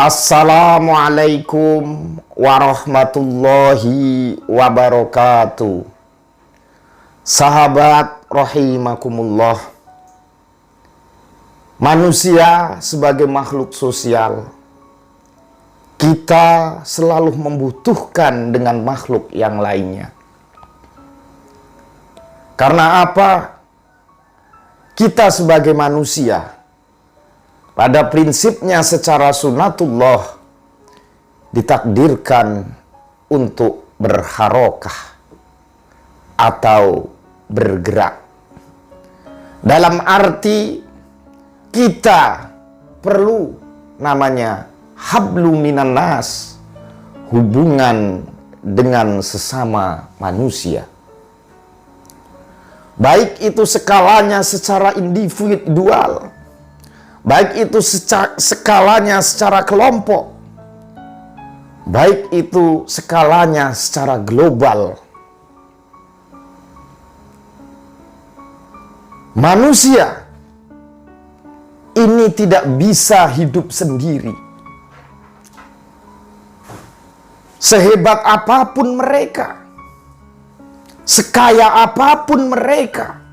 Assalamualaikum warahmatullahi wabarakatuh. Sahabat rahimakumullah. Manusia sebagai makhluk sosial, kita selalu membutuhkan dengan makhluk yang lainnya. Karena apa? Kita sebagai manusia, pada prinsipnya secara sunatullah ditakdirkan untuk berharokah atau bergerak. Dalam arti kita perlu namanya hablu minan nas, hubungan dengan sesama manusia. Baik itu skalanya secara individual, baik itu skalanya secara kelompok, baik itu skalanya secara global. Manusia ini tidak bisa hidup sendiri. Sehebat apapun mereka, sekaya apapun mereka,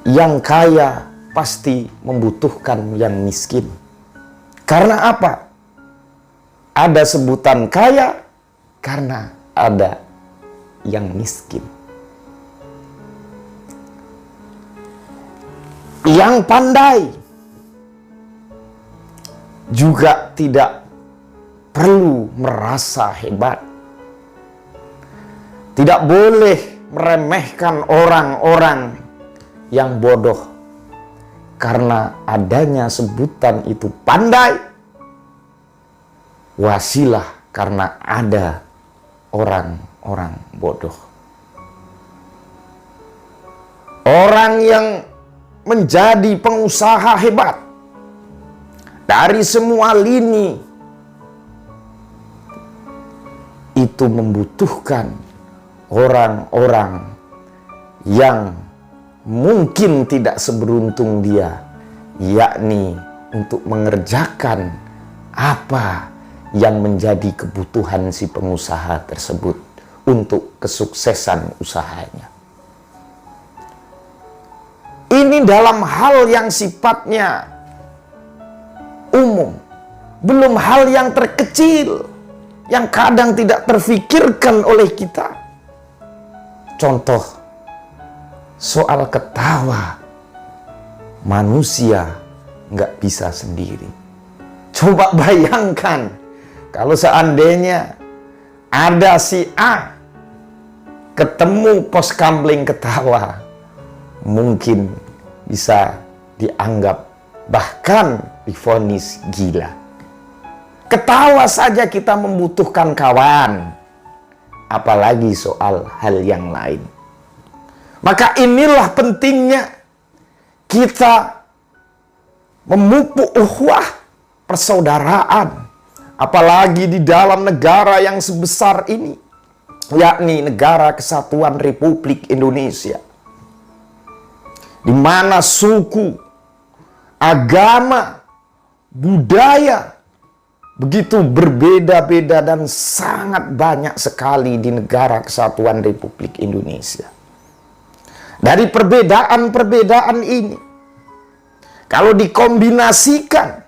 yang kaya pasti membutuhkan yang miskin. Karena apa? Ada sebutan kaya karena ada yang miskin. Yang pandai juga tidak perlu merasa hebat. Tidak boleh meremehkan orang-orang yang bodoh, karena adanya sebutan itu pandai, wasilah karena ada orang-orang bodoh. Orang yang menjadi pengusaha hebat dari semua lini itu membutuhkan orang-orang yang mungkin tidak seberuntung dia, yakni untuk mengerjakan apa yang menjadi kebutuhan si pengusaha tersebut untuk kesuksesan usahanya. Ini dalam hal yang sifatnya umum, belum hal yang terkecil yang kadang tidak terfikirkan oleh kita. Contoh, soal ketawa, manusia nggak bisa sendiri. Coba bayangkan kalau seandainya ada si A ketemu pos kamling ketawa, mungkin bisa dianggap bahkan divonis gila. Ketawa saja kita membutuhkan kawan, apalagi soal hal yang lain. Maka inilah pentingnya kita memupuk ukhuwah persaudaraan, apalagi di dalam negara yang sebesar ini, yakni Negara Kesatuan Republik Indonesia, di mana suku, agama, budaya begitu berbeda-beda dan sangat banyak sekali di Negara Kesatuan Republik Indonesia. Dari perbedaan-perbedaan ini, kalau dikombinasikan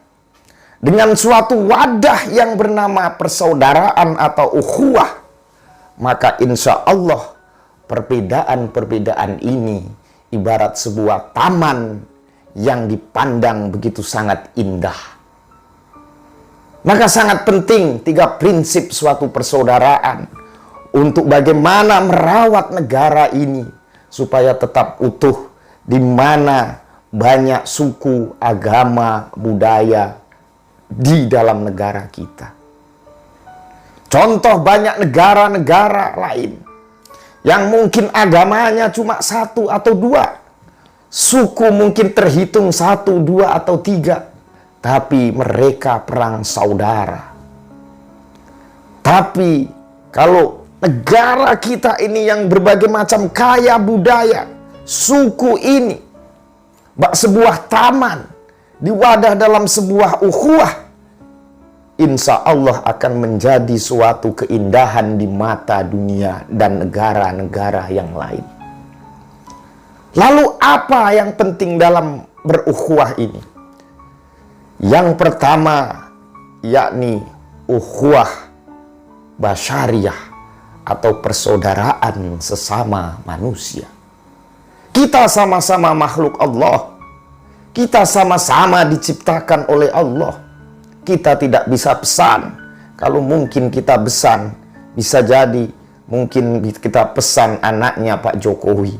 dengan suatu wadah yang bernama persaudaraan atau ukhuwah, maka insya Allah perbedaan-perbedaan ini ibarat sebuah taman yang dipandang begitu sangat indah. Maka sangat penting 3 prinsip suatu persaudaraan untuk bagaimana merawat negara ini supaya tetap utuh, di mana banyak suku, agama, budaya di dalam negara kita. Contoh banyak negara-negara lain yang mungkin agamanya cuma 1 atau 2, suku mungkin terhitung 1, 2 atau 3, tapi mereka perang saudara. Tapi kalau negara kita ini yang berbagai macam kaya budaya, suku ini bak sebuah taman, diwadah dalam sebuah ukhuwah, insya Allah akan menjadi suatu keindahan di mata dunia dan negara-negara yang lain. Lalu apa yang penting dalam berukhuwah ini? Yang pertama yakni ukhuwah basyariah atau persaudaraan sesama manusia. Kita sama-sama makhluk Allah. Kita sama-sama diciptakan oleh Allah. Kita tidak bisa pesan. Kalau mungkin kita pesan, bisa jadi mungkin kita pesan anaknya Pak Jokowi,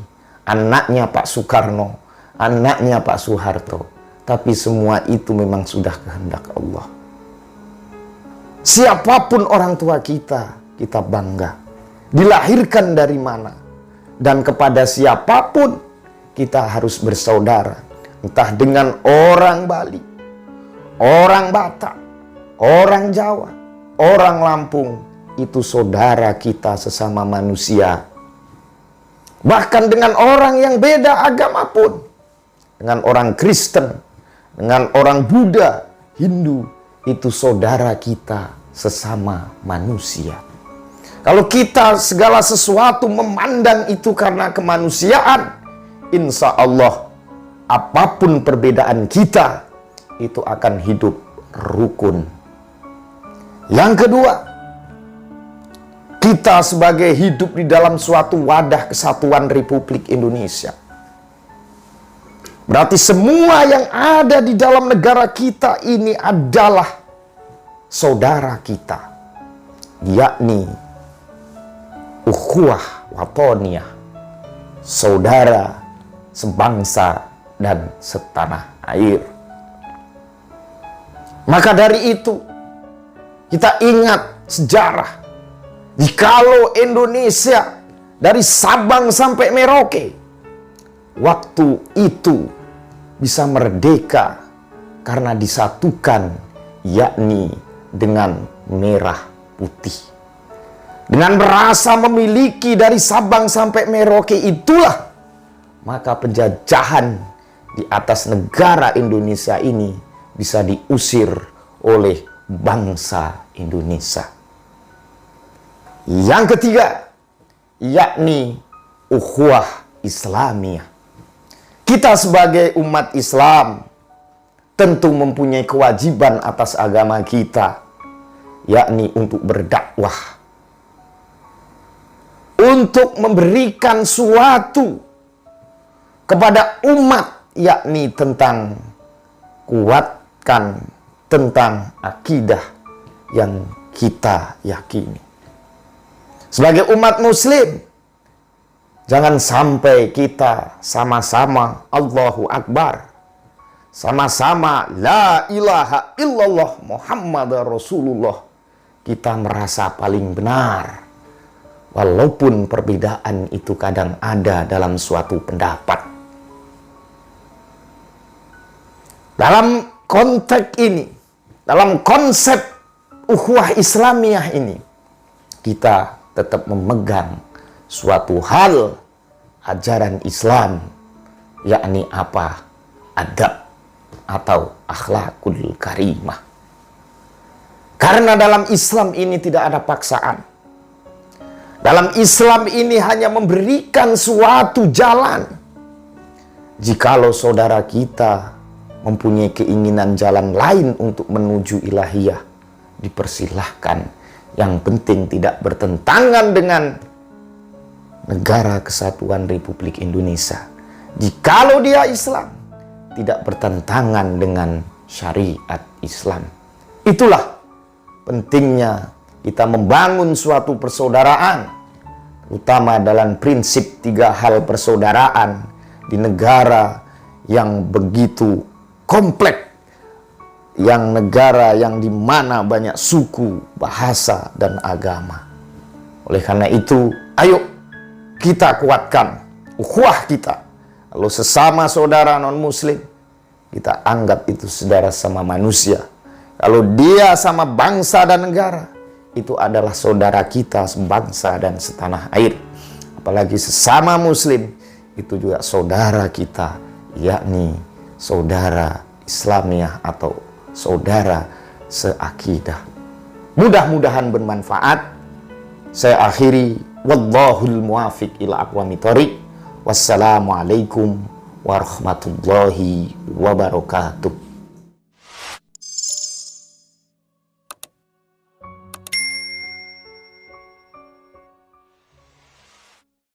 anaknya Pak Soekarno, anaknya Pak Soeharto. Tapi semua itu memang sudah kehendak Allah. Siapapun orang tua kita, kita bangga. Dilahirkan dari mana. Dan kepada siapapun kita harus bersaudara. Entah dengan orang Bali, orang Batak, orang Jawa, orang Lampung, itu saudara kita sesama manusia. Bahkan dengan orang yang beda agama pun, dengan orang Kristen, dengan orang Buddha, Hindu, itu saudara kita sesama manusia. Kalau kita segala sesuatu memandang itu karena kemanusiaan, insya Allah apapun perbedaan kita, itu akan hidup rukun. Yang kedua, kita sebagai hidup di dalam suatu wadah kesatuan Republik Indonesia. Berarti semua yang ada di dalam negara kita ini adalah saudara kita, yakni ukhuwah watoniyah, saudara sebangsa dan setanah air. Maka dari itu kita ingat sejarah. Jikalau Indonesia dari Sabang sampai Merauke waktu itu bisa merdeka karena disatukan, yakni dengan merah putih. Dengan merasa memiliki dari Sabang sampai Merauke itulah maka penjajahan di atas negara Indonesia ini bisa diusir oleh bangsa Indonesia. Yang ketiga, yakni ukhuwah Islamiyah. Kita sebagai umat Islam tentu mempunyai kewajiban atas agama kita, yakni untuk berdakwah, untuk memberikan suatu kepada umat, yakni tentang kuatkan tentang akidah yang kita yakini. Sebagai umat muslim, jangan sampai kita sama-sama Allahu Akbar, sama-sama la ilaha illallah Muhammad Rasulullah, kita merasa paling benar. Walaupun perbedaan itu kadang ada dalam suatu pendapat. Dalam konteks ini, dalam konsep ukhuwah Islamiyah ini, kita tetap memegang suatu hal ajaran Islam, yakni apa? Adab atau akhlakul karimah. Karena dalam Islam ini tidak ada paksaan. Dalam Islam ini hanya memberikan suatu jalan. Jikalau saudara kita mempunyai keinginan jalan lain untuk menuju ilahiyah, dipersilahkan. Yang penting tidak bertentangan dengan negara kesatuan Republik Indonesia. Jikalau dia Islam, tidak bertentangan dengan syariat Islam. Itulah pentingnya kita membangun suatu persaudaraan, utama dalam prinsip 3 hal persaudaraan di negara yang begitu kompleks, yang negara yang dimana banyak suku, bahasa, dan agama. Oleh karena itu, ayo kita kuatkan ukhuwah kita. Kalau sesama saudara non-muslim, kita anggap itu saudara sama manusia. Kalau dia sama bangsa dan negara, itu adalah saudara kita sebangsa dan setanah air. Apalagi sesama muslim, itu juga saudara kita, yakni saudara Islamiyah atau saudara seakidah. Mudah-mudahan bermanfaat. Saya akhiri, wallahul muwafiq ila aqwamit thoriq. Wassalamualaikum warahmatullahi wabarakatuh.